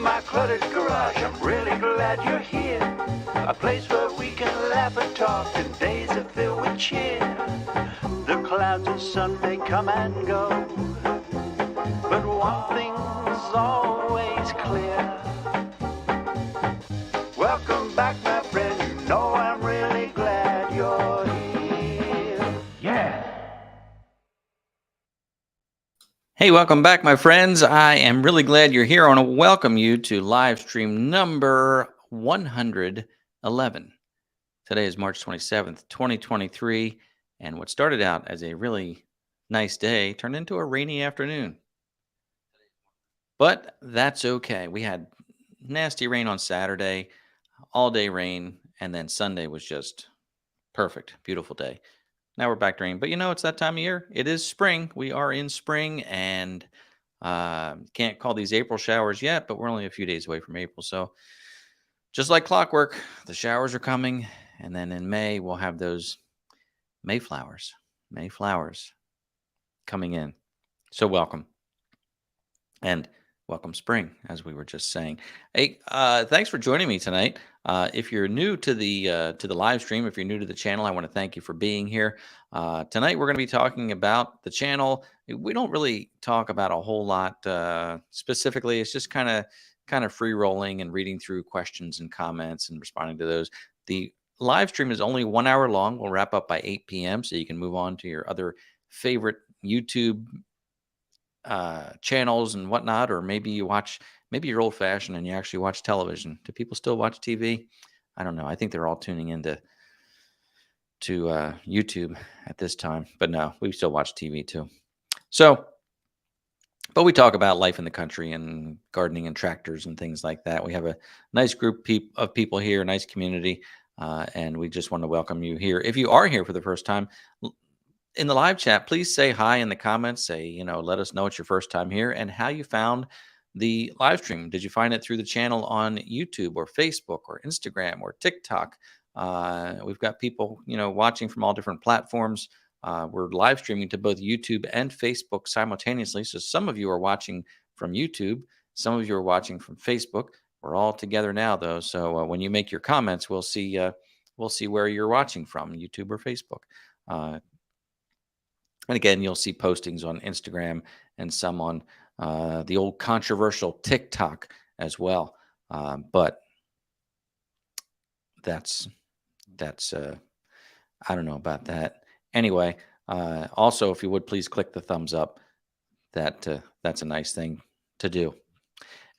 my cluttered garage. I'm really glad you're here. A place where we can laugh and talk and days are filled with cheer. The clouds of sun may come and go, but one thing's always clear. Welcome back, my friend. You know I'm really glad you're here. Yeah. Hey, welcome back, my friends. I am really glad you're here. I want to welcome you to live stream number 111. Today is March 27th, 2023, and what started out as a really nice day turned into a rainy afternoon. But that's okay. We had nasty rain on Saturday, all day rain, and then Sunday was just perfect, beautiful day. Now we're back to rain, but it's that time of year. It is spring. We are in spring, and can't call these April showers yet, but we're only a few days away from April. So just like clockwork, the showers are coming, and then in May we'll have those May flowers coming in. So welcome. And welcome spring, as we were just saying. Hey, thanks for joining me tonight. If you're new to the live stream, if you're new to the channel, I want to thank you for being here. Tonight we're going to be talking about the channel. We don't really talk about a whole lot specifically. It's just kind of free rolling and reading through questions and comments and responding to those. The live stream is only 1 hour long. We'll wrap up by 8 p.m. so you can move on to your other favorite YouTube channels and whatnot, or maybe you're old fashioned and you actually watch television. Do people still watch TV? I don't know. I think they're all tuning into YouTube at this time, but no, we still watch TV too. So, but we talk about life in the country and gardening and tractors and things like that. We have a nice group of people here, a nice community, and we just want to welcome you here. If you are here for the first time, in the live chat, please say hi in the comments. Say, let us know it's your first time here and how you found the live stream. Did you find it through the channel on YouTube or Facebook or Instagram or TikTok? We've got people, watching from all different platforms. We're live streaming to both YouTube and Facebook simultaneously. So some of you are watching from YouTube. Some of you are watching from Facebook. We're all together now, though. So when you make your comments, we'll see where you're watching from, YouTube or Facebook. And again, you'll see postings on Instagram and some on the old controversial TikTok as well. But that's I don't know about that. Anyway, also, if you would please click the thumbs up. That's a nice thing to do.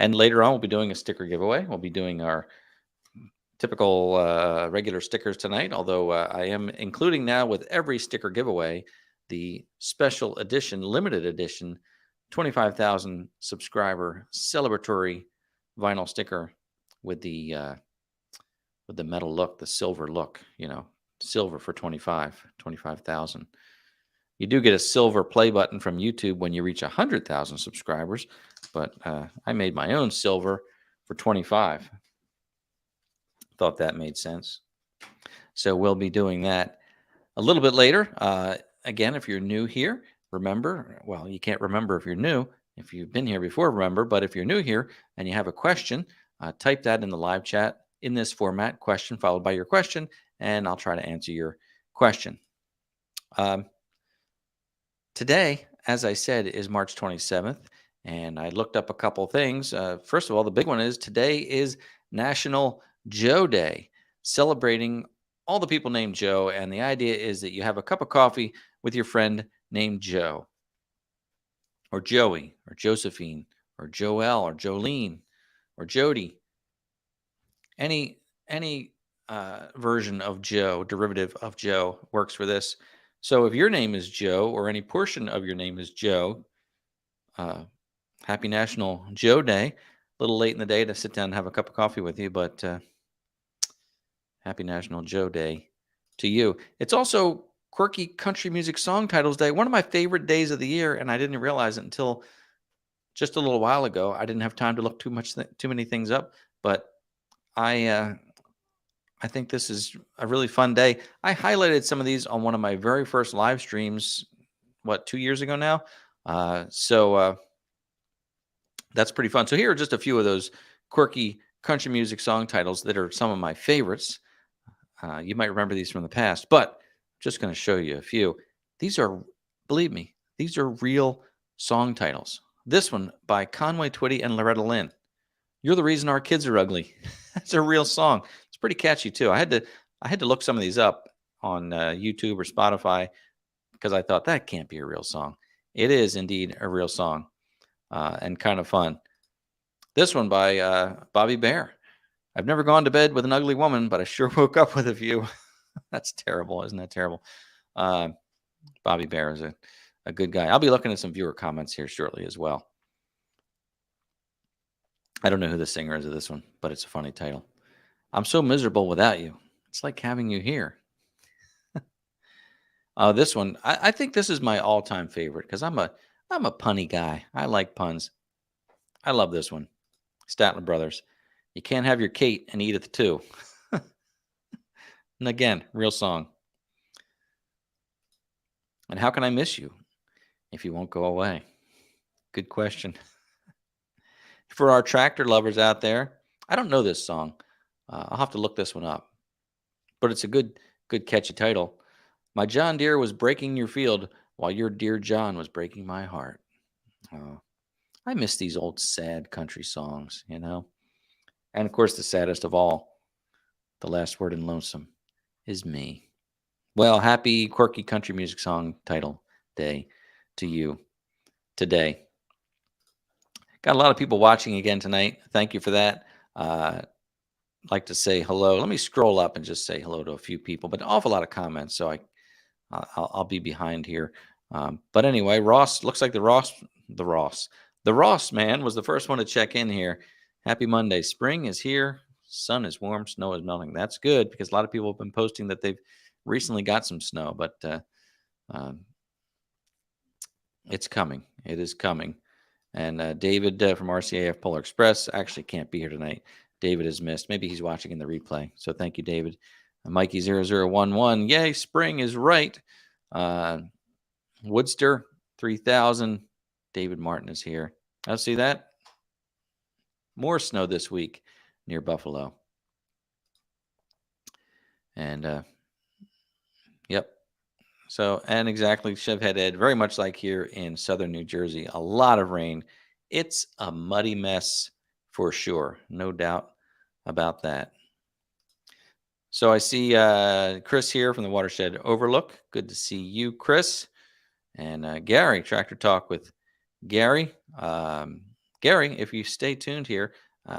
And later on, we'll be doing a sticker giveaway. We'll be doing our typical regular stickers tonight, although I am including now with every sticker giveaway the special edition, limited edition, 25,000 subscriber celebratory vinyl sticker with the metal look, the silver look, silver for 25,000. You do get a silver play button from YouTube when you reach 100,000 subscribers, but I made my own silver for 25. Thought that made sense. So we'll be doing that a little bit later. Again, if you're new here, remember, well, you can't remember if you're new. If you've been here before, remember, but if you're new here and you have a question, type that in the live chat in this format, question followed by your question, and I'll try to answer your question. Today, as I said, is March 27th, and I looked up a couple things. First of all, the big one is today is National Joe Day, celebrating all the people named Joe, and the idea is that you have a cup of coffee with your friend named Joe, or Joey, or Josephine, or Joelle, or Jolene, or Jody. Any version of Joe, derivative of Joe, works for this. So if your name is Joe, or any portion of your name is Joe, happy National Joe Day. A little late in the day to sit down and have a cup of coffee with you, but happy National Joe Day to you. It's also Quirky Country Music Song Titles Day, one of my favorite days of the year, and I didn't realize it until just a little while ago. I didn't have time to look too many things up, but I think this is a really fun day. I highlighted some of these on one of my very first live streams, 2 years ago now? So that's pretty fun. So here are just a few of those quirky country music song titles that are some of my favorites. You might remember these from the past, but I'm just going to show you a few. These are, believe me, these are real song titles. This one by Conway Twitty and Loretta Lynn. You're the Reason Our Kids Are Ugly. That's a real song. It's pretty catchy too. I had to look some of these up on YouTube or Spotify because I thought that can't be a real song. It is indeed a real song and kind of fun. This one by Bobby Bear. I've never gone to bed with an ugly woman, but I sure woke up with a few. That's terrible. Isn't that terrible? Bobby Bear is a good guy. I'll be looking at some viewer comments here shortly as well. I don't know who the singer is of this one, but it's a funny title. I'm so miserable without you. It's like having you here. This one, I think this is my all-time favorite because I'm a punny guy. I like puns. I love this one. Statler Brothers. You can't have your Kate and eat at the two. And again, real song. And how can I miss you if you won't go away? Good question. For our tractor lovers out there, I don't know this song. I'll have to look this one up. But it's a good catchy title. My John Deere was breaking your field while your dear John was breaking my heart. I miss these old sad country songs, you know. And of course, the saddest of all, the last word in Lonesome is me. Well, happy quirky country music song title day to you today. Got a lot of people watching again tonight. Thank you for that. I'd like to say hello. Let me scroll up and just say hello to a few people, but an awful lot of comments, so I'll be behind here. But anyway, Ross, looks like the Ross man was the first one to check in here. Happy Monday. Spring is here. Sun is warm. Snow is melting. That's good because a lot of people have been posting that they've recently got some snow, but it's coming. It is coming. And David from RCAF Polar Express actually can't be here tonight. David is missed. Maybe he's watching in the replay. So thank you, David. Mikey0011. Yay, spring is right. Woodster 3000. David Martin is here. I'll see that. More snow this week near Buffalo. And yep. So, and exactly, Chevhead Ed, very much like here in southern New Jersey, a lot of rain. It's a muddy mess for sure. No doubt about that. So I see Chris here from the Watershed Overlook. Good to see you, Chris. And Gary, Tractor Talk with Gary. Gary, if you stay tuned here,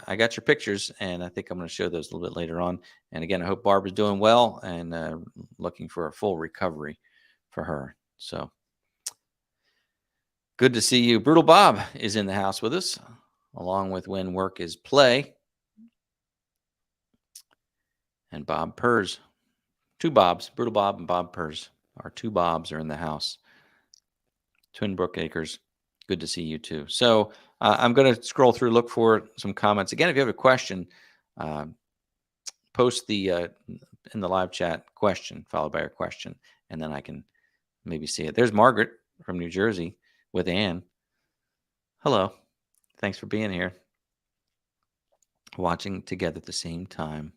I got your pictures, and I think I'm going to show those a little bit later on. And again, I hope Barbara's doing well and looking for a full recovery for her. So good to see you. Brutal Bob is in the house with us, along with When Work is Play. And Bob Purrs. Two Bobs, Brutal Bob and Bob Purrs. Our two Bobs are in the house. Twin Brook Acres. Good to see you too. So I'm going to scroll through, look for some comments. Again, if you have a question, post the in the live chat question, followed by your question, and then I can maybe see it. There's Margaret from New Jersey with Ann. Hello. Thanks for being here. Watching together at the same time.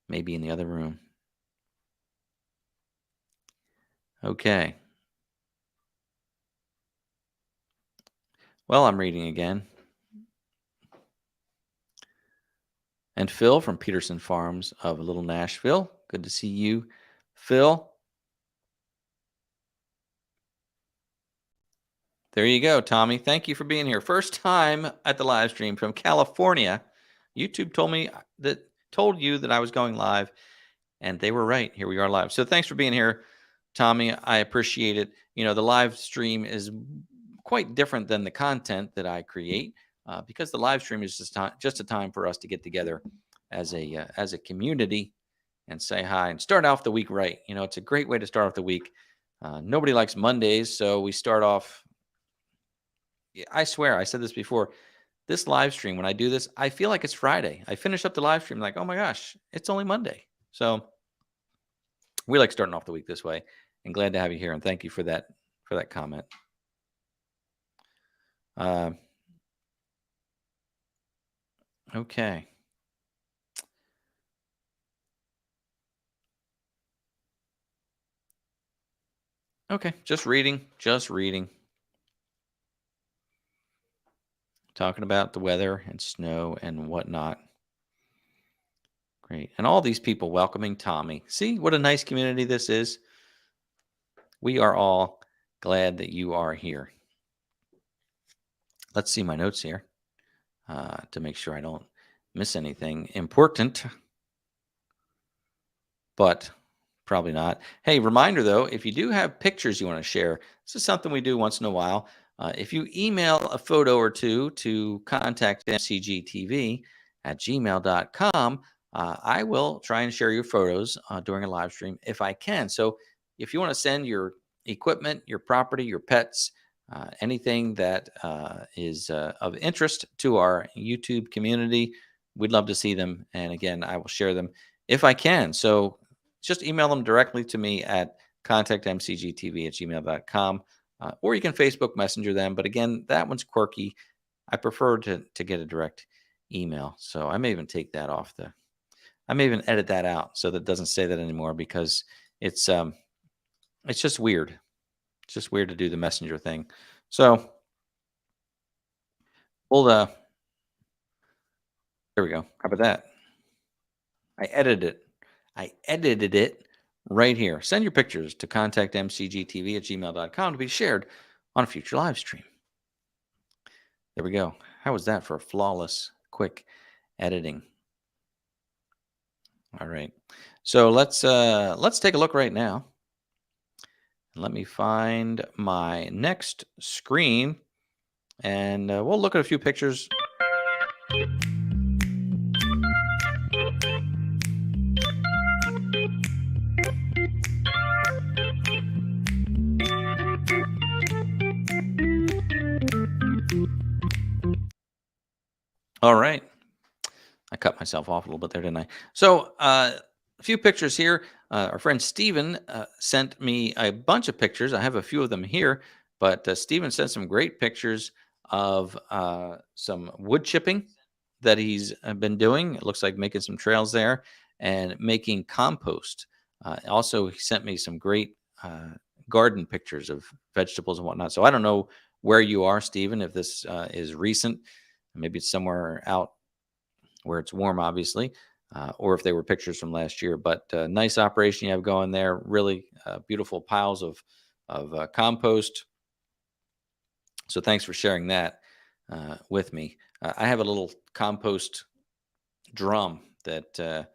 Maybe in the other room. Okay. Well, I'm reading again. And Phil from Peterson Farms of Little Nashville. Good to see you, Phil. There you go, Tommy. Thank you for being here. First time at the live stream from California. YouTube told you that I was going live, and they were right. Here we are live. So thanks for being here, Tommy. I appreciate it. You know, the live stream is quite different than the content that I create because the live stream is just a time for us to get together as a community and say hi and start off the week right. You know, it's a great way to start off the week. Nobody likes Mondays, so we start off. I swear, I said this before. This live stream, when I do this, I feel like it's Friday. I finish up the live stream like, oh my gosh, it's only Monday. So we like starting off the week this way. And glad to have you here. And thank you for that comment. Okay. Okay. Just reading. Just reading. Talking about the weather and snow and whatnot. Great. And all these people welcoming Tommy. See what a nice community this is? We are all glad that you are here. Let's see my notes here to make sure I don't miss anything important, but probably not. Hey, reminder though, if you do have pictures you want to share, this is something we do once in a while. If you email a photo or two to contact mcgtv@gmail.com, I will try and share your photos during a live stream if I can. So if you want to send your equipment, your property, your pets, anything that is of interest to our YouTube community, we'd love to see them. And again, I will share them if I can. So just email them directly to me at contactmcgtv@gmail.com. Or you can Facebook Messenger them. But again, that one's quirky. I prefer to get a direct email. So I may even take that off I may even edit that out so that it doesn't say that anymore because it's just weird. It's just weird to do the messenger thing. So we'll there we go. How about that? I edited it. I edited it right here. Send your pictures to contactmcgtv@gmail.com to be shared on a future live stream. There we go. How was that for a flawless, quick editing? All right. So let's take a look right now. Let me find my next screen and we'll look at a few pictures. All right. I cut myself off a little bit there, didn't I? So, a few pictures here. Our friend Steven sent me a bunch of pictures. I have a few of them here, but Steven sent some great pictures of some wood chipping that he's been doing. It looks like making some trails there and making compost. Also, he sent me some great garden pictures of vegetables and whatnot. So, I don't know where you are, Steven, if this is recent. Maybe it's somewhere out where it's warm, obviously, or if they were pictures from last year. But nice operation you have going there. Really beautiful piles of compost. So thanks for sharing that with me. I have a little compost drum that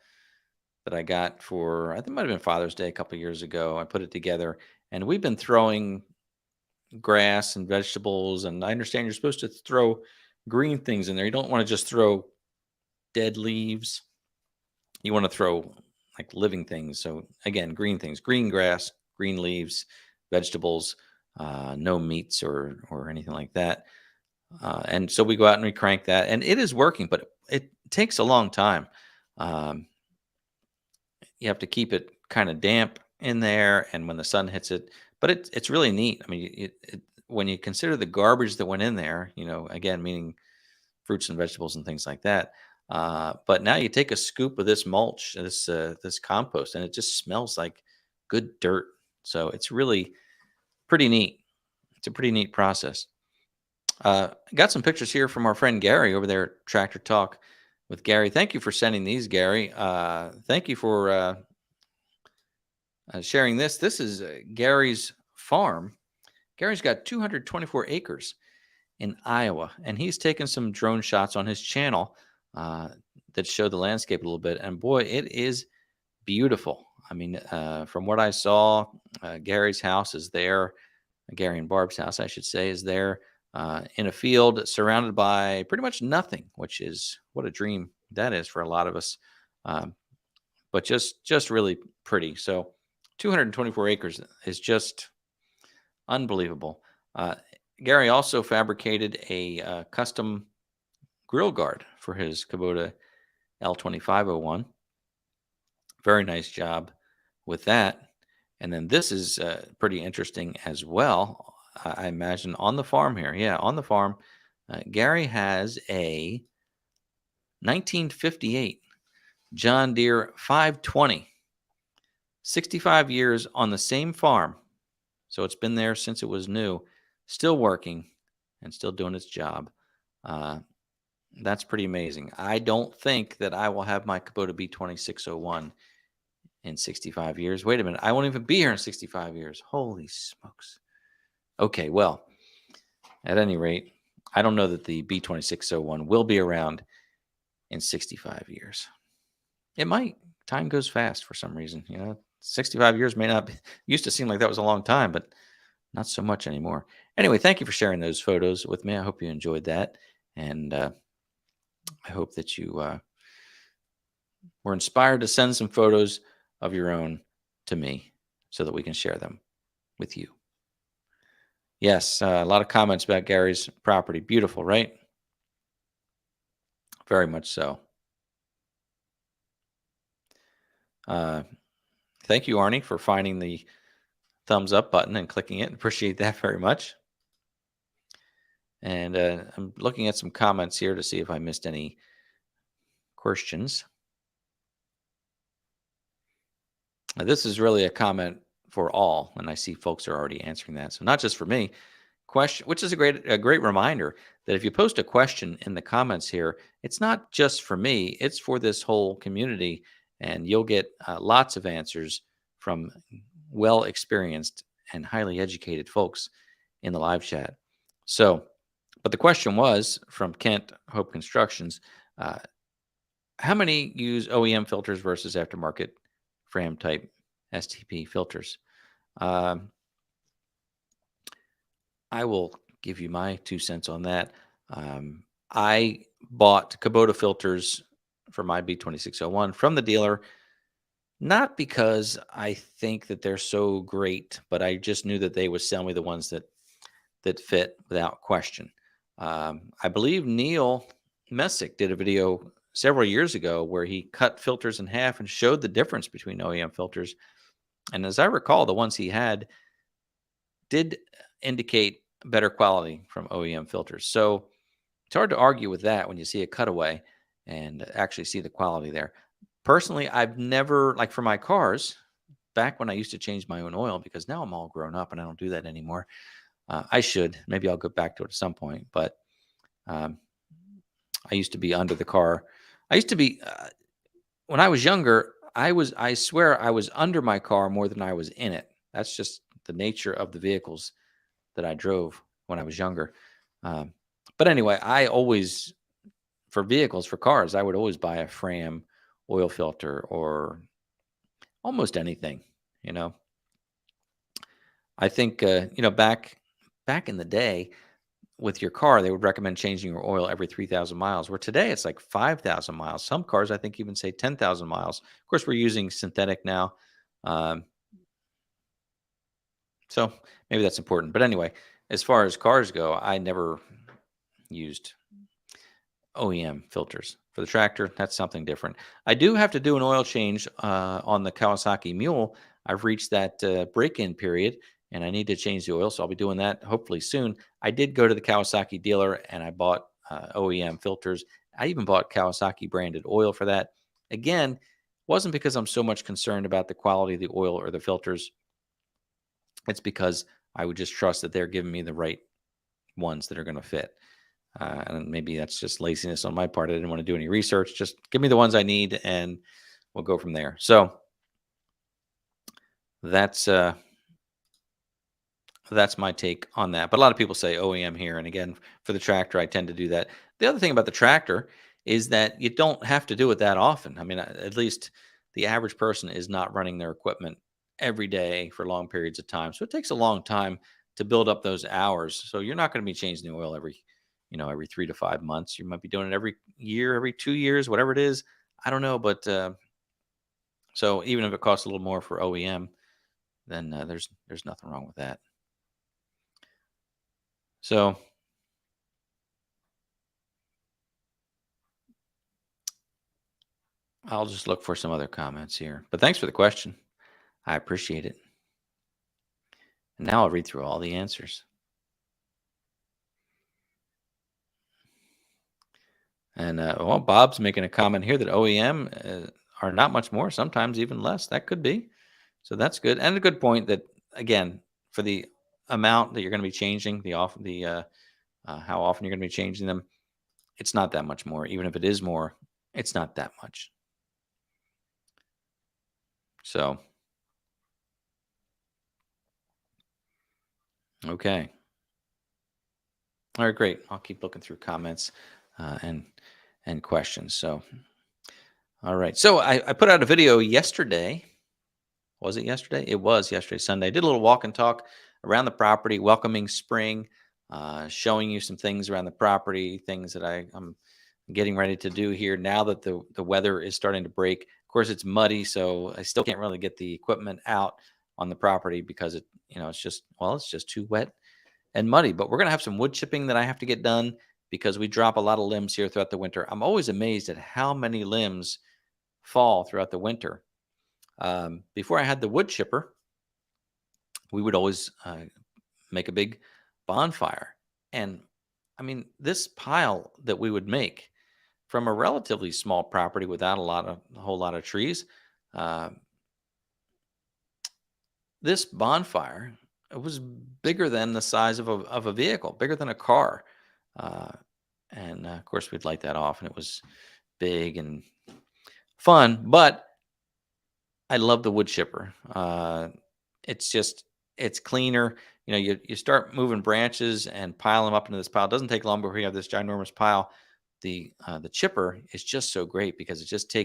I got for I think it might have been Father's Day a couple years ago. I put it together, and we've been throwing grass and vegetables. And I understand you're supposed to throw green things in there. You don't want to just throw dead leaves. You want to throw like living things. So again, green things, green grass, green leaves, vegetables, no meats or anything like that. And so we go out and we crank that, and it is working, but it takes a long time. Um, you have to keep it kind of damp in there, and when the sun hits it, but it's really neat. I mean, when you consider the garbage that went in there, again, meaning fruits and vegetables and things like that. But now you take a scoop of this mulch, this compost, and it just smells like good dirt. So it's really pretty neat. It's a pretty neat process. Got some pictures here from our friend Gary over there at Tractor Talk with Gary. Thank you for sending these, Gary. Thank you for sharing this. This is Gary's farm. Gary's got 224 acres in Iowa, and he's taken some drone shots on his channel that show the landscape a little bit. And boy, it is beautiful. I mean, from what I saw, Gary's house is there. Gary and Barb's house, I should say, is there in a field surrounded by pretty much nothing, which is what a dream that is for a lot of us. But just really pretty. So 224 acres is just unbelievable. Gary also fabricated a custom grill guard for his Kubota L2501. Very nice job with that. And then this is pretty interesting as well. I imagine on the farm here. Yeah, on the farm, Gary has a 1958 John Deere 520. 65 years on the same farm. So it's been there since it was new, still working and still doing its job. Uh, that's pretty amazing. I don't think that I will have my Kubota B2601 in 65 years. Wait a minute. I won't even be here in 65 years. Holy smokes. Okay, well, at any rate, I don't know that the B2601 will be around in 65 years. It might. Time goes fast for some reason. 65 years may not be, used to seem like that was a long time, but not so much anymore. Anyway, thank you for sharing those photos with me. I hope you enjoyed that. And I hope that you were inspired to send some photos of your own to me so that we can share them with you. Yes, a lot of comments about Gary's property. Beautiful, right? Very much so. Thank you, Arnie, for finding the thumbs up button and clicking it. Appreciate that very much. And I'm looking at some comments here to see if I missed any questions. This is really a comment for all, and I see folks are already answering that. So not just for me. Question, which is a great reminder that if you post a question in the comments here, it's not just for me, it's for this whole community, and you'll get lots of answers from well experienced and highly educated folks in the live chat. So, but the question was from Kent Hope Constructions, how many use OEM filters versus aftermarket Fram type STP filters? I will give you my 2 cents on that. I bought Kubota filters for my B2601 from the dealer, not because I think that they're so great, but I just knew that they would sell me the ones that fit without question. I believe Neil Messick did a video several years ago where he cut filters in half and showed the difference between OEM filters. And as I recall, the ones he had did indicate better quality from OEM filters. So it's hard to argue with that when you see a cutaway and actually see the quality there. Personally, I've never, like for my cars, back when I used to change my own oil, because now I'm all grown up and I don't do that anymore. I should. Maybe I'll go back to it at some point. But I used to be under the car. I used to be, when I was younger, I swear I was under my car more than I was in it. That's just the nature of the vehicles that I drove when I was younger. But anyway, I always, for vehicles, for cars, I would always buy a Fram oil filter or almost anything, you know. I think, back in the day with your car, they would recommend changing your oil every 3,000 miles, where today it's like 5,000 miles. Some cars, I think, even say 10,000 miles. Of course, we're using synthetic now. So maybe that's important. But anyway, as far as cars go, I never used OEM filters. For the tractor, that's something different. I do have to do an oil change on the Kawasaki Mule. I've reached that break-in period, and I need to change the oil, so I'll be doing that hopefully soon. I did go to the Kawasaki dealer, and I bought OEM filters. I even bought Kawasaki branded oil for that. Again, wasn't because I'm so much concerned about the quality of the oil or the filters. It's because I would just trust that they're giving me the right ones that are going to fit. And maybe that's just laziness on my part. I didn't want to do any research. Just give me the ones I need, and we'll go from there. So that's my take on that. But a lot of people say OEM here. And again, for the tractor, I tend to do that. The other thing about the tractor is that you don't have to do it that often. I mean, at least the average person is not running their equipment every day for long periods of time. So it takes a long time to build up those hours. So you're not going to be changing the oil every 3 to 5 months. You might be doing it every year, every 2 years, whatever it is. I don't know. But so even if it costs a little more for OEM, then there's nothing wrong with that. So I'll just look for some other comments here. But thanks for the question. I appreciate it. And now I'll read through all the answers. And well, Bob's making a comment here that OEM are not much more, sometimes even less. That could be. So that's good. And a good point that, again, for the amount that you're going to be changing, how often you're going to be changing them, it's not that much more. Even if it is more, it's not that much. So, okay. All right, great. I'll keep looking through comments and questions. So, all right. So I put out a video yesterday. Was it yesterday? It was yesterday, Sunday. I did a little walk and talk around the property, welcoming spring, showing you some things around the property, things that I'm getting ready to do here now that the weather is starting to break. Of course, it's muddy, so I still can't really get the equipment out on the property because it's just too wet and muddy. But we're gonna have some wood chipping that I have to get done because we drop a lot of limbs here throughout the winter. I'm always amazed at how many limbs fall throughout the winter. Before I had the wood chipper, we would always make a big bonfire. And I mean, this pile that we would make from a relatively small property without a whole lot of trees, uh, this bonfire, it was bigger than the size of a vehicle, bigger than a car. Uh, and of course, we'd light that off, and it was big and fun. But I love the wood chipper. It's just it's cleaner. You start moving branches and pile them up into this pile. It doesn't take long before you have this ginormous pile. The chipper is just so great because it just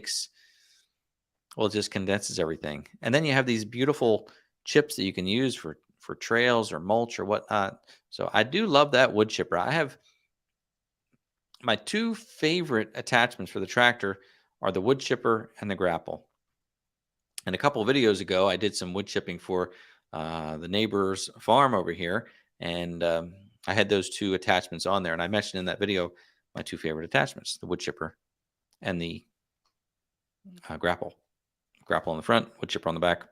condenses everything, and then you have these beautiful chips that you can use for trails or mulch or whatnot. So I do love that wood chipper. I have my two favorite attachments for the tractor are the wood chipper and the grapple. And a couple of videos ago, I did some wood chipping for the neighbor's farm over here, and I had those two attachments on there. And I mentioned in that video my two favorite attachments: the wood chipper and the grapple. Grapple on the front, wood chipper on the back.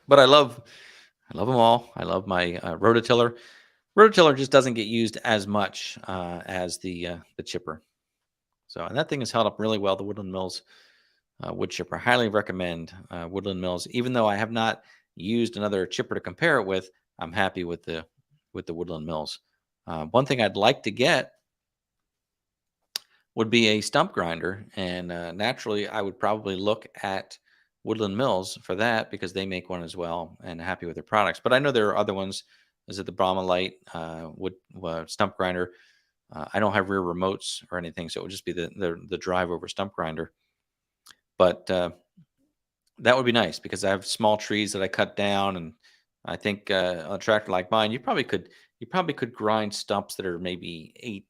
But I love them all. I love my rototiller. Rototiller just doesn't get used as much as the chipper. So, and that thing has held up really well. The Woodland Mills wood chipper. Highly recommend Woodland Mills. Even though I have not used another chipper to compare it with, I'm happy with the Woodland Mills. One thing I'd like to get would be a stump grinder, and naturally, I would probably look at Woodland Mills for that because they make one as well, and happy with their products. But I know there are other ones. Is it the Brahma Light wood stump grinder? I don't have rear remotes or anything, so it would just be the drive over stump grinder. But that would be nice because I have small trees that I cut down, and I think on a tractor like mine, you probably could grind stumps that are maybe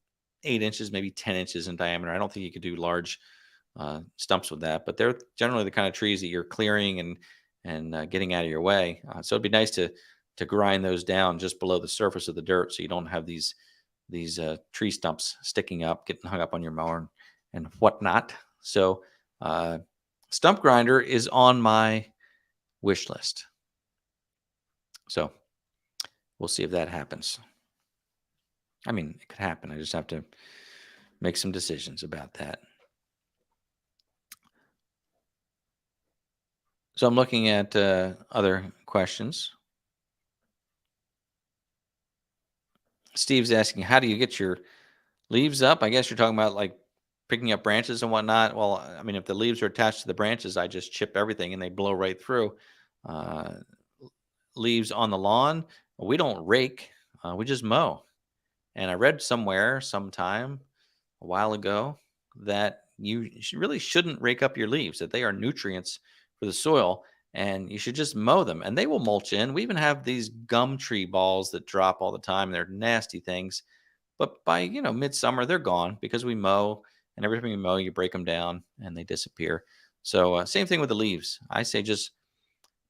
8 inches, maybe 10 inches in diameter. I don't think you could do large stumps with that, but they're generally the kind of trees that you're clearing and getting out of your way. So it'd be nice to grind those down just below the surface of the dirt, so you don't have these tree stumps sticking up, getting hung up on your mower and whatnot. So stump grinder is on my wish list. So we'll see if that happens. I mean, it could happen. I just have to make some decisions about that. So I'm looking at other questions. Steve's asking, how do you get your leaves up? I guess you're talking about like picking up branches and whatnot. Well, I mean, if the leaves are attached to the branches, I just chip everything and they blow right through. Uh, Leaves on the lawn, we don't rake, we just mow. And I read somewhere, sometime a while ago, that you really shouldn't rake up your leaves, that they are nutrients for the soil, and you should just mow them and they will mulch in. We even have these gum tree balls that drop all the time. They're nasty things. But by, midsummer, they're gone because we mow, and every time you mow, you break them down and they disappear. So, same thing with the leaves. I say just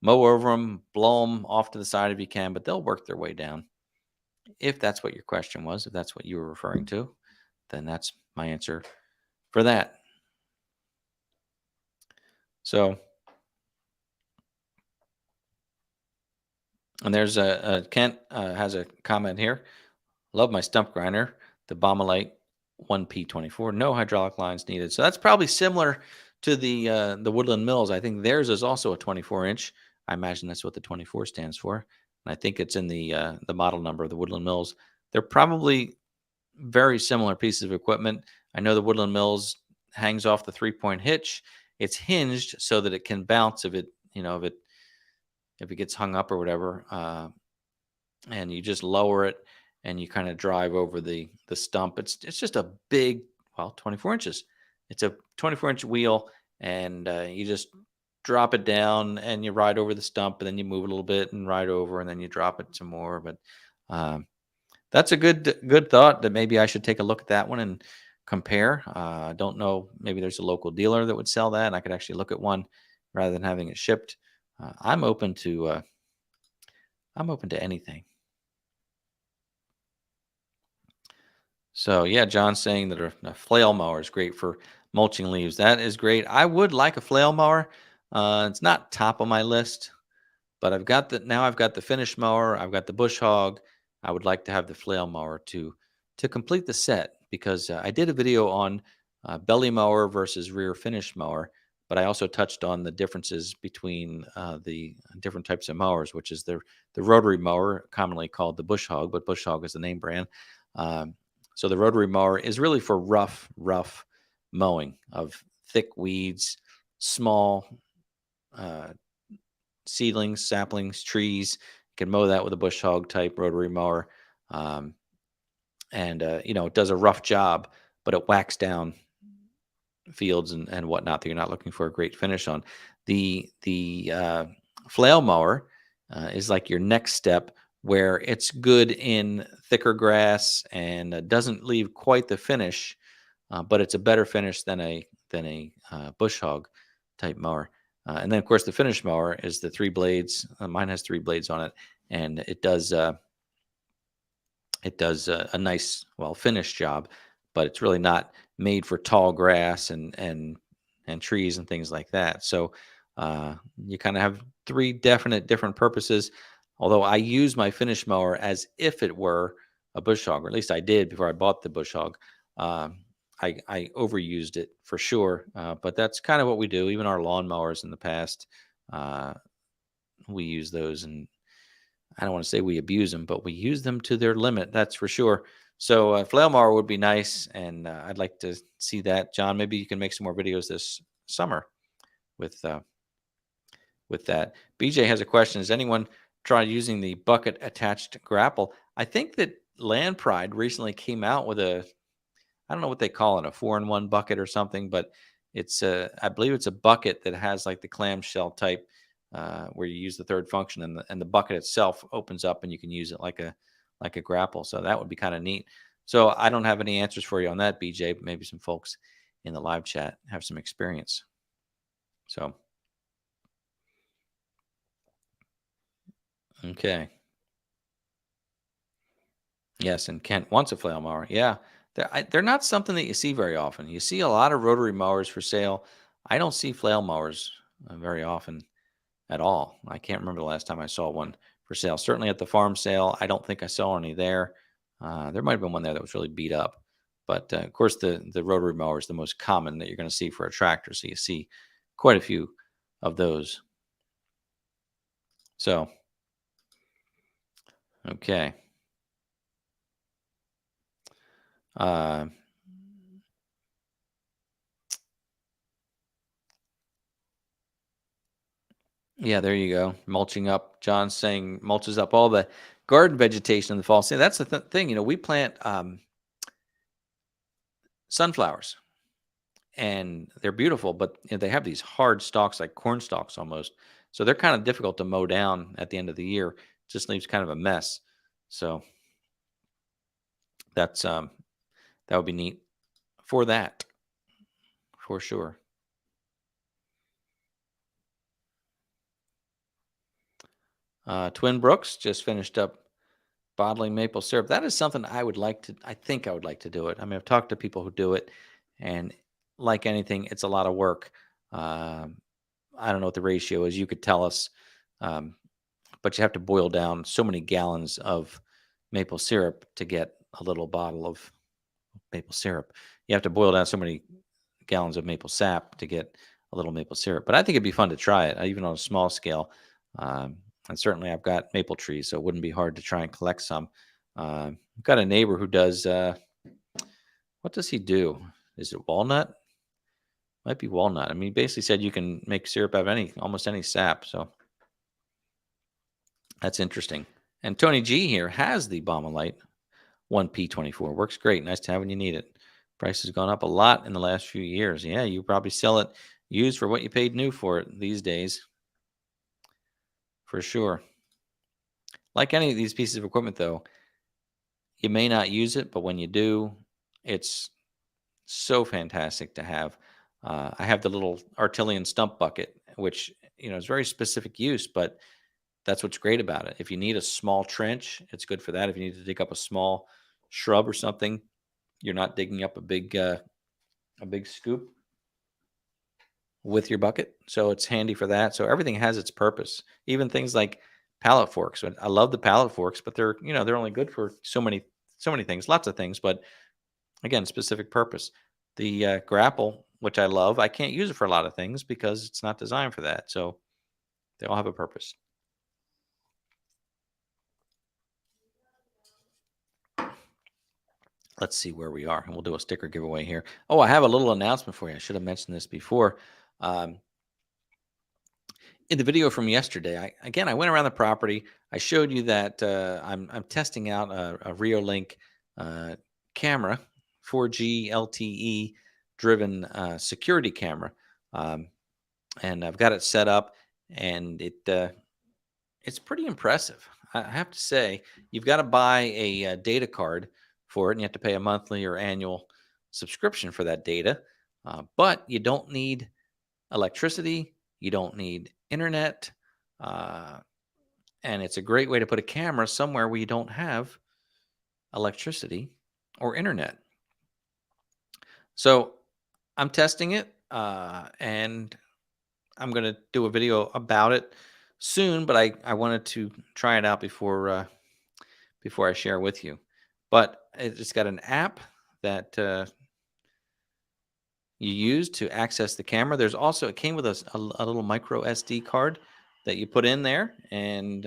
mow over them, blow them off to the side if you can, but they'll work their way down. If that's what your question was, if that's what you were referring to, then that's my answer for that. So, and there's Kent has a comment here. Love my stump grinder, the Bomalite 1P24. No hydraulic lines needed. So that's probably similar to the Woodland Mills. I think theirs is also a 24-inch. I imagine that's what the 24 stands for. And I think it's in the model number of the Woodland Mills. They're probably very similar pieces of equipment. I know the Woodland Mills hangs off the 3-point hitch. It's hinged so that it can bounce if it gets hung up or whatever. And you just lower it and you kind of drive over the stump. It's just a big, 24 inches. It's a 24-inch wheel, and you just drop it down and you ride over the stump, and then you move it a little bit and ride over, and then you drop it some more. But that's a good thought that maybe I should take a look at that one and compare. I don't know. Maybe there's a local dealer that would sell that, and I could actually look at one rather than having it shipped. I'm open to anything. So yeah, John's saying that a flail mower is great for mulching leaves. That is great. I would like a flail mower. It's not top of my list, but I've got the finish mower. I've got the bush hog. I would like to have the flail mower to complete the set, because I did a video on belly mower versus rear finish mower, but I also touched on the differences between the different types of mowers, which is the rotary mower, commonly called the bush hog, but bush hog is the name brand. So the rotary mower is really for rough mowing of thick weeds, small seedlings, saplings, trees. You can mow that with a bush hog type rotary mower. It does a rough job, but it whacks down fields and whatnot that you're not looking for a great finish on. The flail mower is like your next step, where it's good in thicker grass and doesn't leave quite the finish, but it's a better finish than a bush hog type mower. And then of course the finish mower is the 3 blades. Mine has 3 blades on it, and it does a nice finish job, but it's really not made for tall grass and trees and things like that. So you kind of have 3 different purposes. Although I use my finish mower as if it were a bush hog, or at least I did before I bought the bush hog. I overused it for sure, but that's kind of what we do. Even our lawn mowers in the past, we use those, and I don't want to say we abuse them, but we use them to their limit. That's for sure. So flail mower would be nice, and I'd like to see that. John, maybe you can make some more videos this summer with that. BJ has a question. Has anyone tried using the bucket attached grapple? I think that Land Pride recently came out with I don't know what they call it, a 4-in-1 bucket or something, but I believe it's a bucket that has like the clamshell type, where you use the third function, and the bucket itself opens up and you can use it like a grapple. So that would be kind of neat. So I don't have any answers for you on that, BJ, but maybe some folks in the live chat have some experience. So, okay. Yes, and Kent wants a flail mower. Yeah, they're not something that you see very often. You see a lot of rotary mowers for sale. I don't see flail mowers very often at all. I can't remember the last time I saw one for sale. Certainly at the farm sale, I don't think I saw any there. There might have been one there that was really beat up. But of course, the rotary mower is the most common that you're going to see for a tractor. So you see quite a few of those. So, okay. Yeah, there you go. Mulching up. John's saying mulches up all the garden vegetation in the fall. See, that's the thing. We plant sunflowers, and they're beautiful, but they have these hard stalks, like corn stalks almost. So they're kind of difficult to mow down at the end of the year. Just leaves kind of a mess. So that would be neat for that, for sure. Twin Brooks just finished up bottling maple syrup. That is something I think I would like to do it. I mean, I've talked to people who do it, and like anything, it's a lot of work. I don't know what the ratio is. You could tell us, but you have to boil down so many gallons of maple syrup to get a little bottle of maple syrup. You have to boil down so many gallons of maple sap to get a little maple syrup. But I think it'd be fun to try it, even on a small scale. And certainly I've got maple trees, so it wouldn't be hard to try and collect some. I've got a neighbor who does, what does he do? Is it walnut? Might be walnut. I mean, he basically said you can make syrup out of almost any sap. So that's interesting. And Tony G here has the Baumolite 1P24. Works great. Nice to have when you need it. Price has gone up a lot in the last few years. Yeah, you probably sell it used for what you paid new for it these days. For sure. Like any of these pieces of equipment, though, you may not use it, but when you do, it's so fantastic to have. I have the little Artillion stump bucket, which is very specific use, but that's what's great about it. If you need a small trench, it's good for that. If you need to dig up a small shrub or something, you're not digging up a big scoop with your bucket. So it's handy for that. So everything has its purpose. Even things like pallet forks. I love the pallet forks, but they're only good for so many things, lots of things, but again, specific purpose. The grapple, which I love, I can't use it for a lot of things because it's not designed for that. So they all have a purpose. Let's see where we are, and we'll do a sticker giveaway here. Oh, I have a little announcement for you. I should have mentioned this before. In the video from yesterday, I went around the property. I showed you that I'm testing out a Reolink camera, 4G LTE driven security camera, and I've got it set up, and it's pretty impressive. I have to say, you've got to buy a data card for it, and you have to pay a monthly or annual subscription for that data. But you don't need electricity, you don't need internet, and it's a great way to put a camera somewhere where you don't have electricity or internet. So I'm testing it, and I'm going to do a video about it soon, but I wanted to try it out before I share with you. But it's got an app that you use to access the camera. There's also, it came with a little micro SD card that you put in there, and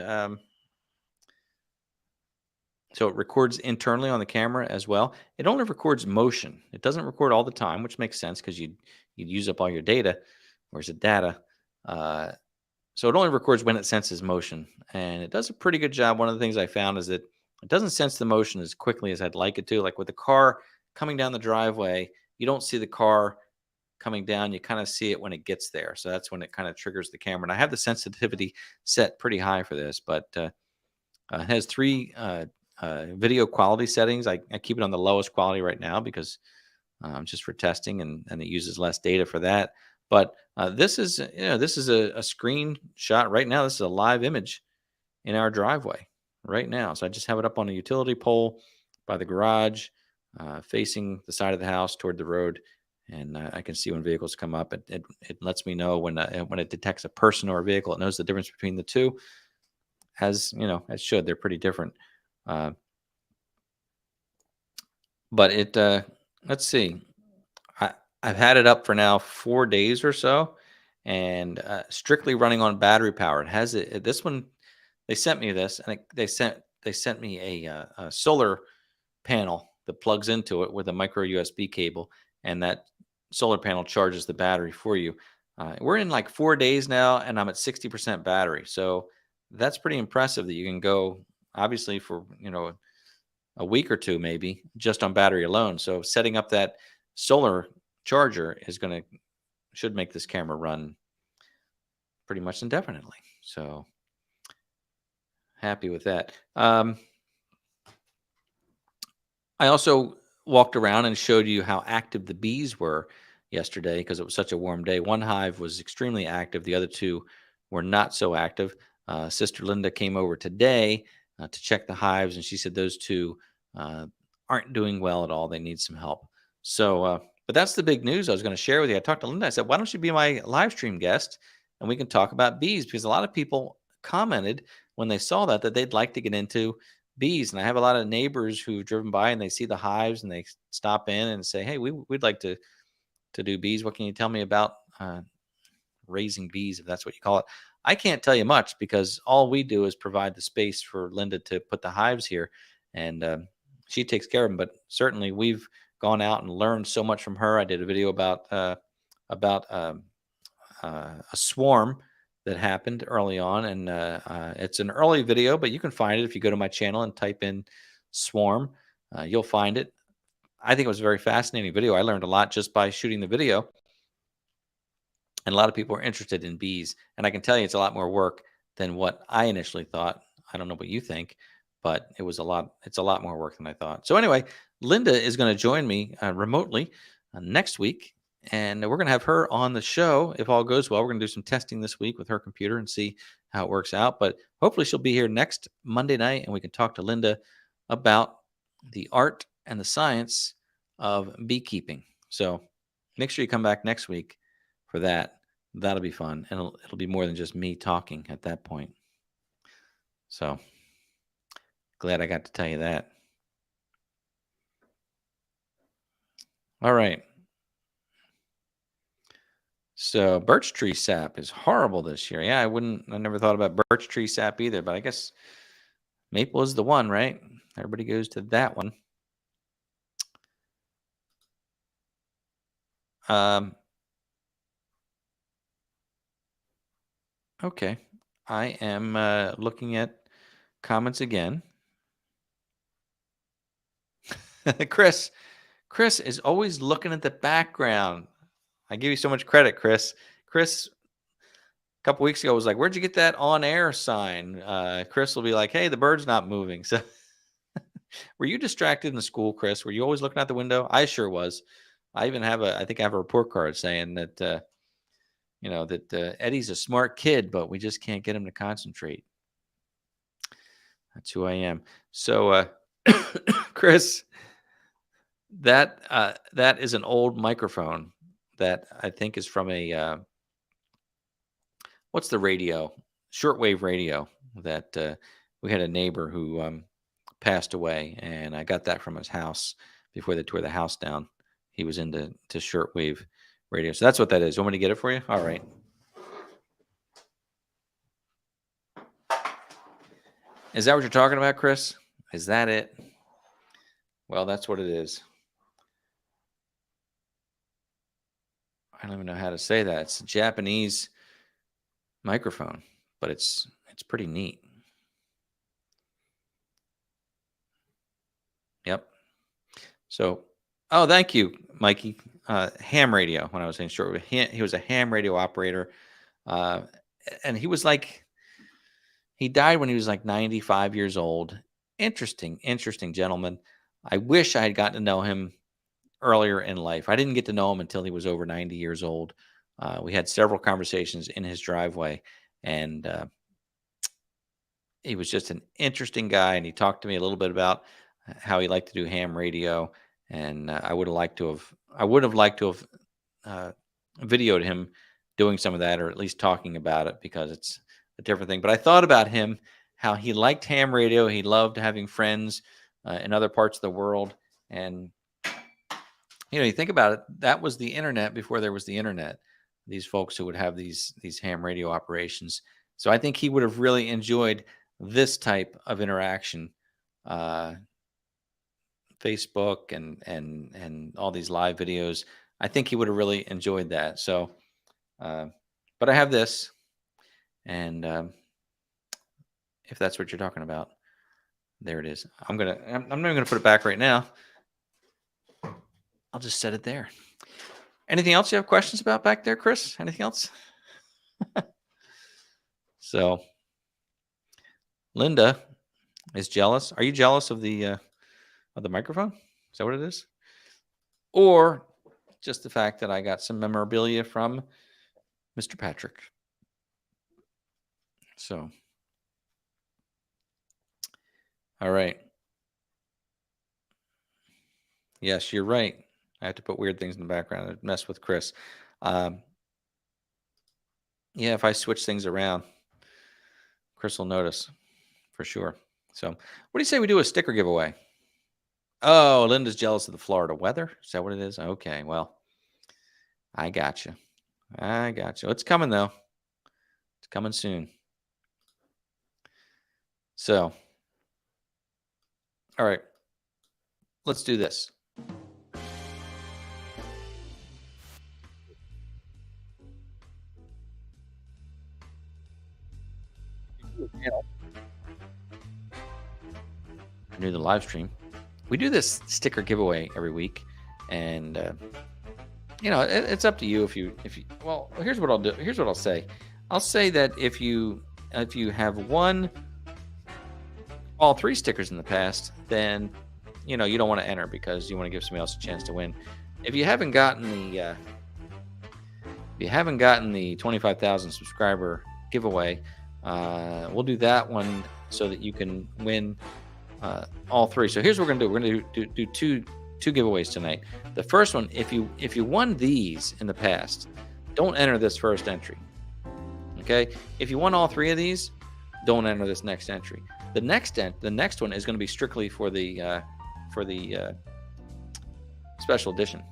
so it records internally on the camera as well. It only records motion. It doesn't record all the time, which makes sense because you'd use up all your data, or is it data? So it only records when it senses motion, and it does a pretty good job. One of the things I found is that it doesn't sense the motion as quickly as I'd like it to. Like with the car coming down the driveway, you don't see the car coming down. You kind of see it when it gets there. So that's when it kind of triggers the camera. And I have the sensitivity set pretty high for this, but it has 3 video quality settings. I keep it on the lowest quality right now because just for testing, and it uses less data for that. But this is a screenshot right now. This is a live image in our driveway right now. So I just have it up on a utility pole by the garage, facing the side of the house toward the road, and I can see when vehicles come up. It lets me know when it detects a person or a vehicle. It knows the difference between the two. As it should. They're pretty different. But it let's see. I've had it up for now 4 days or so, and strictly running on battery power. It has it. This one, they sent me this, and they sent me a solar panel that plugs into it with a micro USB cable, and that solar panel charges the battery for you. We're in like 4 days now, and I'm at 60% battery. So that's pretty impressive that you can go, obviously, for a week or two maybe just on battery alone. So setting up that solar charger should make this camera run pretty much indefinitely. So happy with that. I also walked around and showed you how active the bees were yesterday because it was such a warm day. One hive was extremely active. The other 2 were not so active. Sister Linda came over today to check the hives, and she said those 2 aren't doing well at all. They need some help. So, but that's the big news I was going to share with you. I talked to Linda. I said, why don't you be my live stream guest, and we can talk about bees? Because a lot of people commented when they saw that they'd like to get into bees, and I have a lot of neighbors who've driven by and they see the hives and they stop in and say, "Hey, we'd like to do bees. What can you tell me about raising bees, if that's what you call it?" I can't tell you much because all we do is provide the space for Linda to put the hives here, and she takes care of them. But certainly, we've gone out and learned so much from her. I did a video about a swarm that happened early on, and it's an early video, but you can find it if you go to my channel and type in swarm. You'll find it. I think it was a very fascinating video. I learned a lot just by shooting the video, and a lot of people are interested in bees. And I can tell you, it's a lot more work than what I initially thought. I don't know what you think, but it was a lot. It's a lot more work than I thought. So anyway, Linda is going to join me remotely next week, and we're going to have her on the show if all goes well. We're going to do some testing this week with her computer and see how it works out. But hopefully, she'll be here next Monday night, and we can talk to Linda about the art and the science of beekeeping. So make sure you come back next week for that. That'll be fun. And it'll be more than just me talking at that point. So glad I got to tell you that. All right. So birch tree sap is horrible this year. Yeah, I never thought about birch tree sap either, but I guess maple is the one, right? Everybody goes to that one. Okay. I am looking at comments again. Chris is always looking at the background. I give you so much credit, Chris. Chris, a couple weeks ago, was like, "Where'd you get that on air sign?" Chris will be like, "Hey, the bird's not moving." So, were you distracted in the school, Chris? Were you always looking out the window? I sure was. I even have I think I have a report card saying that, Eddie's a smart kid, but we just can't get him to concentrate. That's who I am. So, Chris, that is an old microphone that I think is from a what's the radio? Shortwave radio that we had a neighbor who passed away, and I got that from his house before they tore the house down. He was into shortwave radio, so that's what that is. You want me to get it for you? All right. Is that what you're talking about, Chris? Is that it? Well, that's what it is. I don't even know how to say that. It's a Japanese microphone, but it's pretty neat. Yep. So, oh, thank you, Mikey. Ham radio. When I was saying short, he was a ham radio operator, and he was like, he died when he was like 95 years old. Interesting gentleman. I wish I had gotten to know him earlier in life. I didn't get to know him until he was over 90 years old. We had several conversations in his driveway, and he was just an interesting guy. And he talked to me a little bit about how he liked to do ham radio. And I would have liked to have videoed him doing some of that, or at least talking about it, because it's a different thing. But I thought about him, how he liked ham radio. He loved having friends in other parts of the world. And, you think about it, that was the internet before there was the internet. These folks who would have these ham radio operations. So I think he would have really enjoyed this type of interaction. Facebook and all these live videos. I think he would have really enjoyed that. So, but I have this, and if that's what you're talking about, there it is. I'm not even gonna put it back right now. I'll just set it there. Anything else you have questions about back there, Chris? Anything else? So, Linda is jealous. Are you jealous of the microphone? Is that what it is? Or just the fact that I got some memorabilia from Mr. Patrick. So, all right. Yes, you're right. I have to put weird things in the background and mess with Chris. Yeah, if I switch things around, Chris will notice for sure. So, what do you say we do a sticker giveaway? Oh, Linda's jealous of the Florida weather. Is that what it is? Okay, well, I got you. I got you. It's coming though. It's coming soon. So, all right, let's do this. New the live stream. We do this sticker giveaway every week, and it's up to you if you. Well, here's what I'll do. Here's what I'll say. I'll say that if you have won all 3 stickers in the past, then you don't want to enter because you want to give somebody else a chance to win. If you haven't gotten the 25,000 subscriber giveaway, we'll do that one so that you can win all 3. So here's what we're gonna do. We're gonna do two giveaways tonight. The first one, if you won these in the past, don't enter this first entry. Okay, if you won all 3 of these, don't enter this next entry. The next one is going to be strictly for the special edition.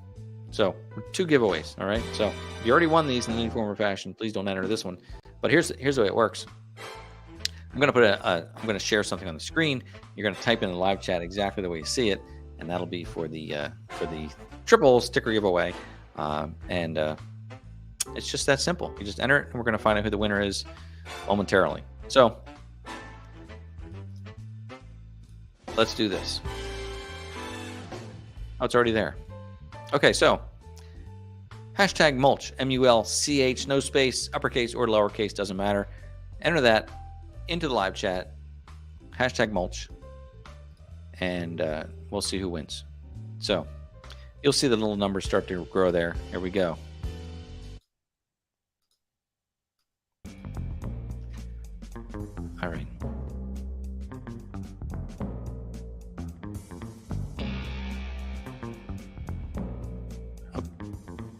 So 2 giveaways. All right. So if you already won these in any form or fashion, please don't enter this one. But here's the way it works. I'm going to share something on the screen. You're going to type in the live chat exactly the way you see it, and that'll be for the triple sticker giveaway. It's just that simple. You just enter it, and we're going to find out who the winner is momentarily. So let's do this. Oh, it's already there. Okay, so hashtag mulch, MULCH, no space, uppercase or lowercase, doesn't matter. Enter that into the live chat, hashtag mulch, and we'll see who wins. So you'll see the little numbers start to grow there. Here we go. All right.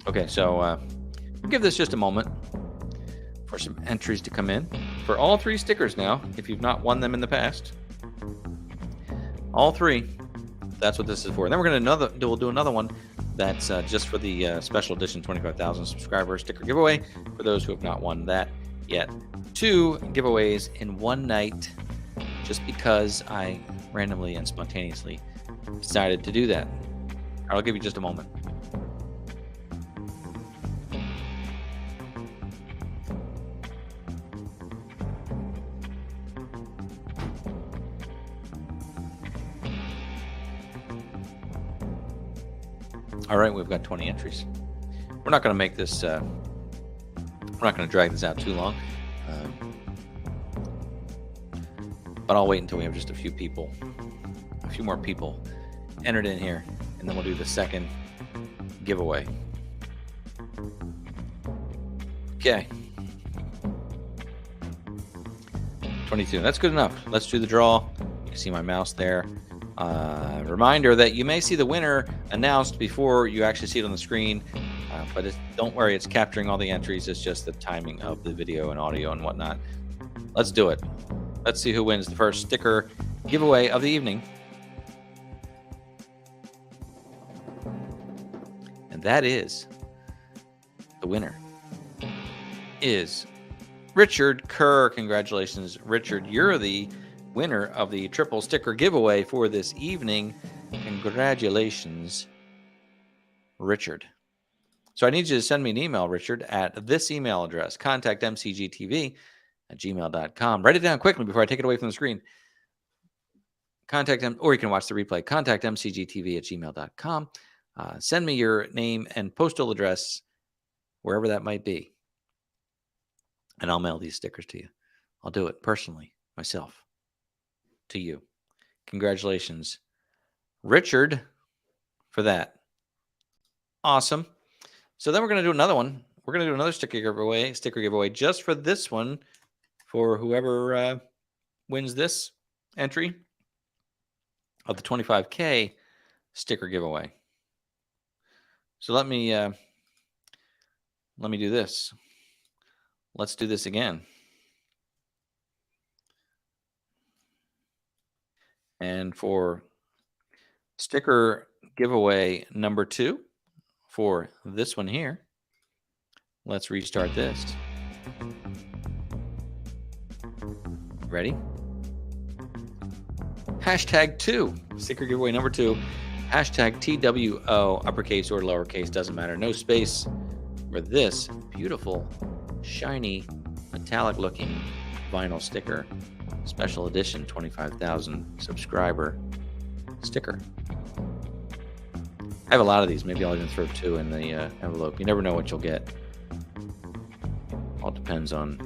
Okay, so we'll give this just a moment for some entries to come in for all 3 stickers now. If you've not won them in the past, all 3. That's what this is for. And then we'll do another one that's just for the special edition 25,000 subscriber sticker giveaway for those who have not won that yet. 2 giveaways in one night, just because I randomly and spontaneously decided to do that. I'll give you just a moment. All right, we've got 20 entries. We're not going to make this, we're not going to drag this out too long. But I'll wait until we have just a few more people entered in here, and then we'll do the second giveaway. Okay. 22. That's good enough. Let's do the draw. You can see my mouse there. Reminder that you may see the winner announced before you actually see it on the screen, but don't worry, it's capturing all the entries. It's just the timing of the video and audio and whatnot. Let's do it. Let's see who wins the first sticker giveaway of the evening. And that is, the winner is Richard Kerr. Congratulations, Richard. You're the winner of the triple sticker giveaway for this evening. Congratulations, Richard. So I need you to send me an email, Richard, at this email address, contactmcgtv@gmail.com. Write it down quickly before I take it away from the screen. Contact them, or you can watch the replay. Contactmcgtv@gmail.com. Send me your name and postal address, wherever that might be, and I'll mail these stickers to you. I'll do it personally, myself, to you. Congratulations, Richard, for that. Awesome. So then we're going to do another one. We're going to do another sticker giveaway just for this one, for whoever wins this entry of the 25K sticker giveaway. So let me do this. Let's do this again. And for sticker giveaway number 2 for this one here, let's restart this. Ready? Hashtag 2, sticker giveaway number 2. Hashtag TWO, uppercase or lowercase, doesn't matter. No space for this beautiful, shiny, metallic looking vinyl sticker. Special edition 25,000 subscriber sticker. I have a lot of these. Maybe I'll even throw 2 in the envelope. You never know what you'll get. All depends on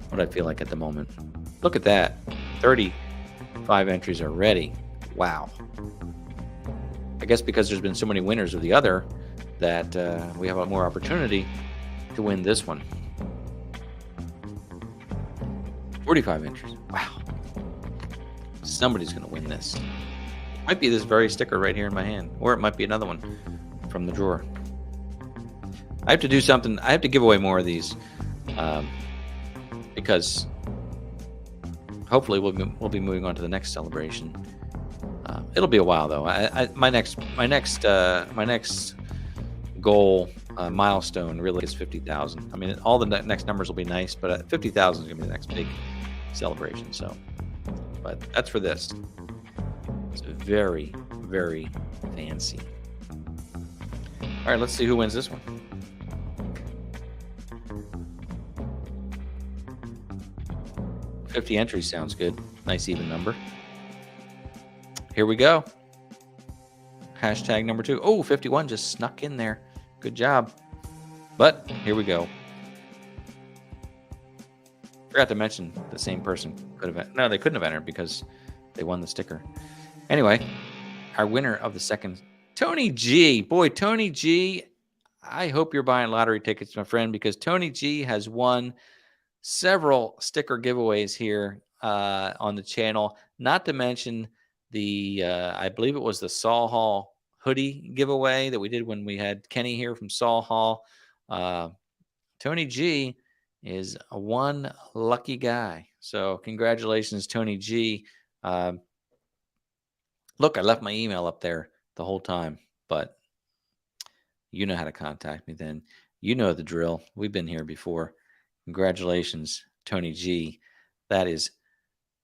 what I feel like at the moment. Look at that. 35 entries are ready. Wow. I guess because there's been so many winners of the other that we have a more opportunity to win this one. 45 entries. Wow. Somebody's going to win this. Might be this very sticker right here in my hand, or it might be another one from the drawer. I have to do something. I have to give away more of these because hopefully we'll be moving on to the next celebration. It'll be a while though. My next goal milestone really is 50,000. I mean, all the next numbers will be nice, but 50,000 is gonna be the next big celebration. So, but that's for this. It's very, very fancy. All right, let's see who wins this one. $50 entries sounds good. Nice even number. Here we go. Hashtag number 2. Oh, 51 just snuck in there. Good job. But here we go. Forgot to mention the same person could have. No, they couldn't have entered because they won the sticker. Anyway, our winner of the second, Tony G. Boy, Tony G, I hope you're buying lottery tickets, my friend, because Tony G has won several sticker giveaways here on the channel. Not to mention the, I believe it was the Saul Hall hoodie giveaway that we did when we had Kenny here from Saul Hall. Tony G is one lucky guy. So congratulations, Tony G. Look, I left my email up there the whole time, but you know how to contact me then. You know the drill. We've been here before. Congratulations, Tony G. That is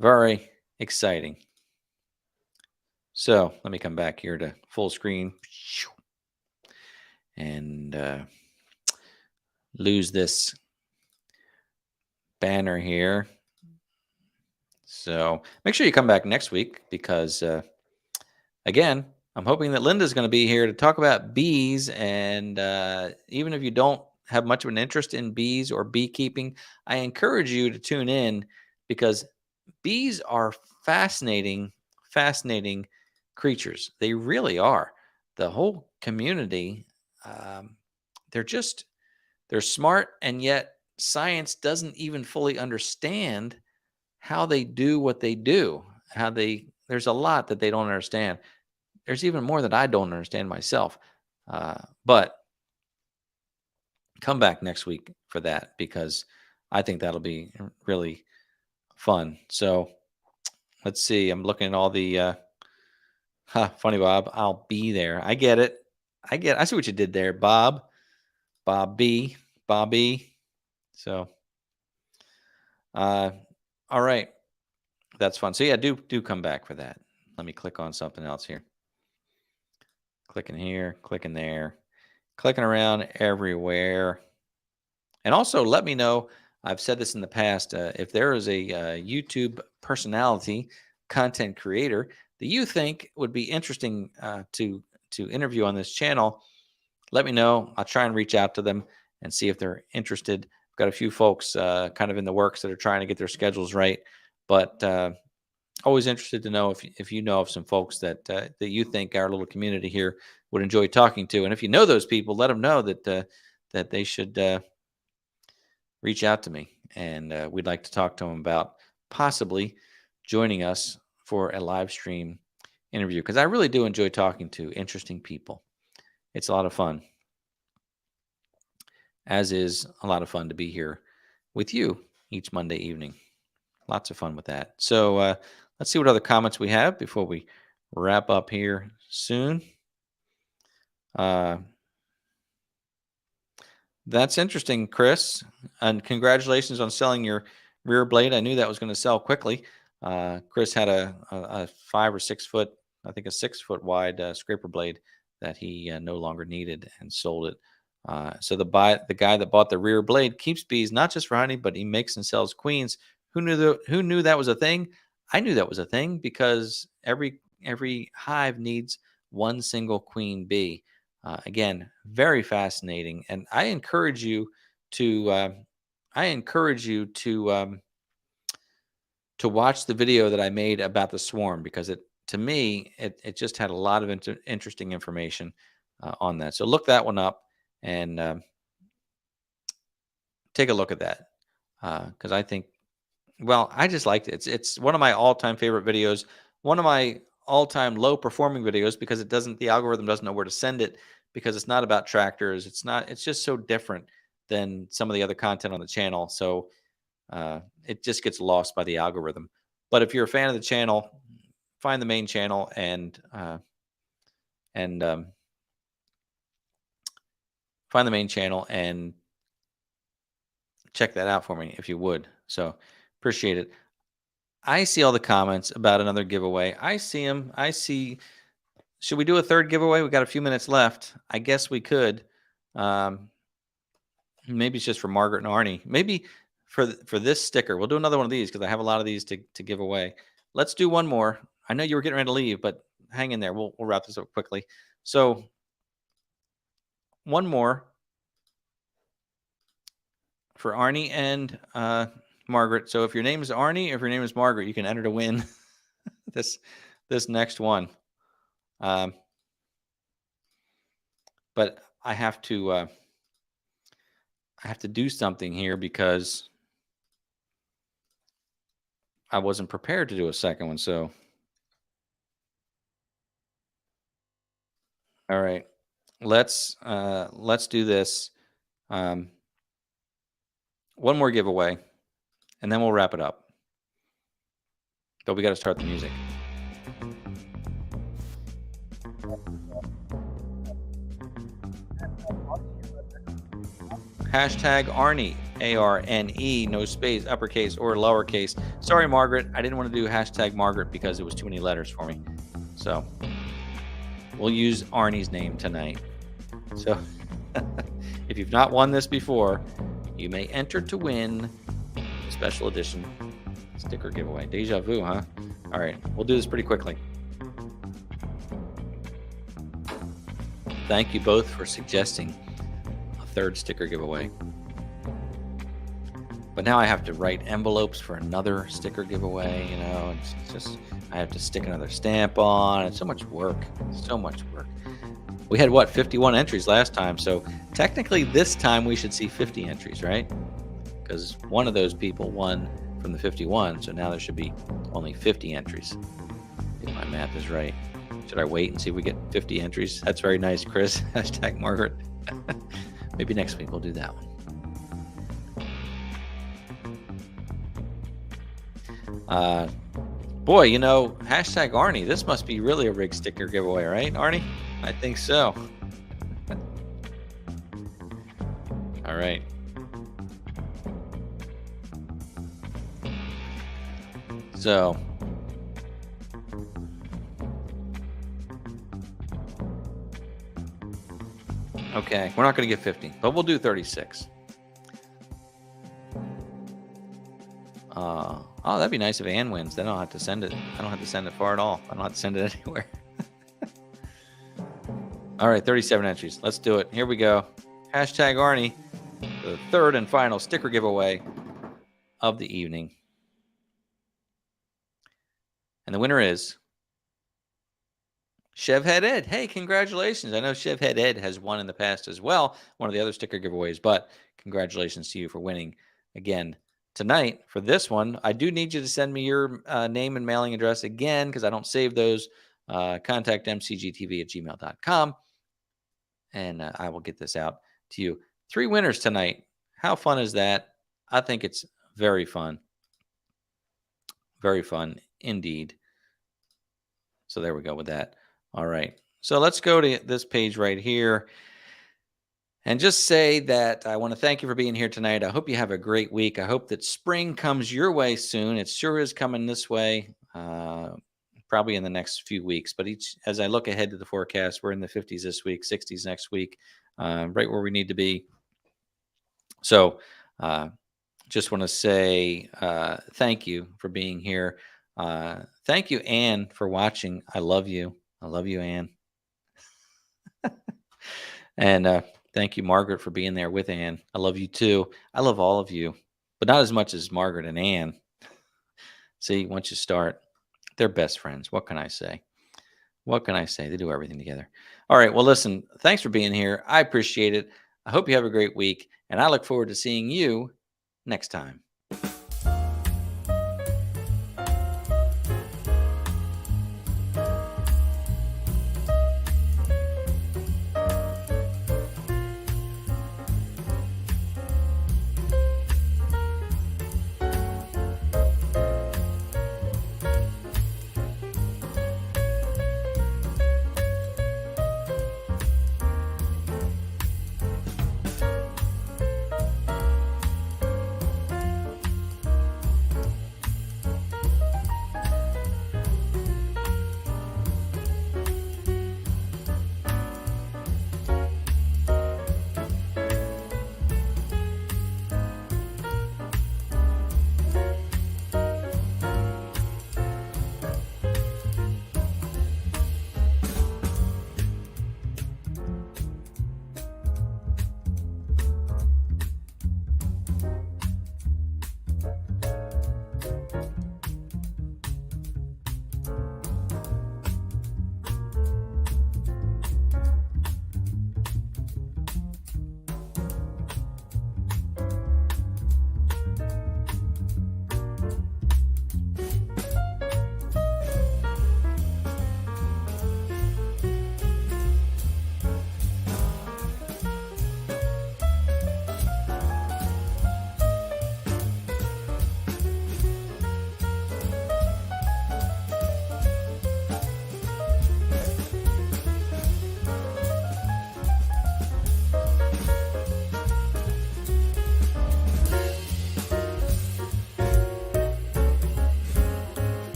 very exciting. So let me come back here to full screen and lose this banner here. So make sure you come back next week because, again, I'm hoping that Linda's going to be here to talk about bees. And even if you don't have much of an interest in bees or beekeeping, I encourage you to tune in because bees are fascinating creatures. They really are. The whole community, they're smart, and yet science doesn't even fully understand how they do what they do. There's a lot that they don't understand. There's even more that I don't understand myself. But come back next week for that because I think that'll be really fun. So let's see. I'm looking at all the funny Bob. I'll be there. I get it. I see what you did there, Bob. Bobby. So all right. That's fun. So yeah, do come back for that. Let me click on something else here. Clicking here, clicking there, clicking around everywhere. And also let me know, I've said this in the past, if there is a YouTube personality, content creator that you think would be interesting to interview on this channel, let me know. I'll try and reach out to them and see if they're interested. I've got a few folks kind of in the works that are trying to get their schedules right, but always interested to know if you know of some folks that that you think our little community here would enjoy talking to. And if you know those people, let them know that that they should reach out to me, and we'd like to talk to them about possibly joining us for a live stream interview, because I really do enjoy talking to interesting people. It's a lot of fun, as is a lot of fun to be here with you each Monday evening. Lots of fun with that. So Let's see what other comments we have before we wrap up here soon. That's interesting, Chris. And congratulations on selling your rear blade. I knew that was going to sell quickly. Chris had a 5 or 6 foot, I think a 6 foot wide scraper blade that he no longer needed and sold it. So the guy that bought the rear blade keeps bees not just for honey, but he makes and sells queens. Who knew that was a thing? I knew that was a thing because every hive needs one single queen bee. Again, very fascinating, and I encourage you to to watch the video that I made about the swarm because to me it just had a lot of interesting information on that. So look that one up and take a look at that because I think, well, I just liked it. It's one of my all-time favorite videos, one of my all-time low-performing videos because the algorithm doesn't know where to send it because it's not about tractors. It's just so different than some of the other content on the channel. So it just gets lost by the algorithm. But if you're a fan of the channel, find the main channel and and find the main channel and check that out for me if you would. So appreciate it. I see all the comments about another giveaway. I see them. I see. Should we do a third giveaway? We got a few minutes left. I guess we could. Maybe it's just for Margaret and Arnie. Maybe for this sticker, we'll do another one of these because I have a lot of these to give away. Let's do one more. I know you were getting ready to leave, but hang in there. We'll wrap this up quickly. So one more for Arnie and Margaret. So if your name is Arnie, if your name is Margaret, you can enter to win this next one. But I have to do something here because I wasn't prepared to do a second one. So, all right, let's do this. One more giveaway, and then we'll wrap it up. But we got to start the music. Hashtag Arnie, ARNE, no space, uppercase or lowercase. Sorry, Margaret. I didn't want to do hashtag Margaret because it was too many letters for me. So we'll use Arnie's name tonight. So if you've not won this before, you may enter to win a special edition sticker giveaway. Deja vu, huh? All right, we'll do this pretty quickly. Thank you both for suggesting a third sticker giveaway. But now I have to write envelopes for another sticker giveaway. You know, it's just, I have to stick another stamp on. It's so much work. So much work. We had, what, 51 entries last time. So technically this time we should see 50 entries, right? Because one of those people won from the 51. So now there should be only 50 entries. If my math is right. Should I wait and see if we get 50 entries? That's very nice, Chris. Hashtag Margaret. Maybe next week we'll do that one. Boy, you know, hashtag Arnie. This must be really a rig sticker giveaway, right, Arnie? I think so. All right. So, okay, we're not going to get 50, but we'll do 36. Oh, that'd be nice if Ann wins. Then I don't have to send it. I don't have to send it far at all. I don't have to send it anywhere. All right, 37 entries. Let's do it. Here we go. Hashtag Arnie, the third and final sticker giveaway of the evening. And the winner is Chevhead Ed. Hey, congratulations. I know Chevhead Ed has won in the past as well, one of the other sticker giveaways, but congratulations to you for winning again tonight. For this one, I do need you to send me your name and mailing address again because I don't save those. Contact mcgtv@gmail.com, and I will get this out to you. 3 winners tonight. How fun is that? I think it's very fun. Very fun. Indeed. So there we go with that. All right. So let's go to this page right here and just say that I want to thank you for being here tonight. I hope you have a great week. I hope that spring comes your way soon. It sure is coming this way, probably in the next few weeks. But as I look ahead to the forecast, we're in the 50s this week, 60s next week, right where we need to be. So just want to say thank you for being here. Thank you, Anne, for watching. I love you. I love you, Anne. And thank you, Margaret, for being there with Anne. I love you too. I love all of you, but not as much as Margaret and Anne. See, once you start, they're best friends. What can I say? What can I say? They do everything together. All right. Well, listen, thanks for being here. I appreciate it. I hope you have a great week, and I look forward to seeing you next time.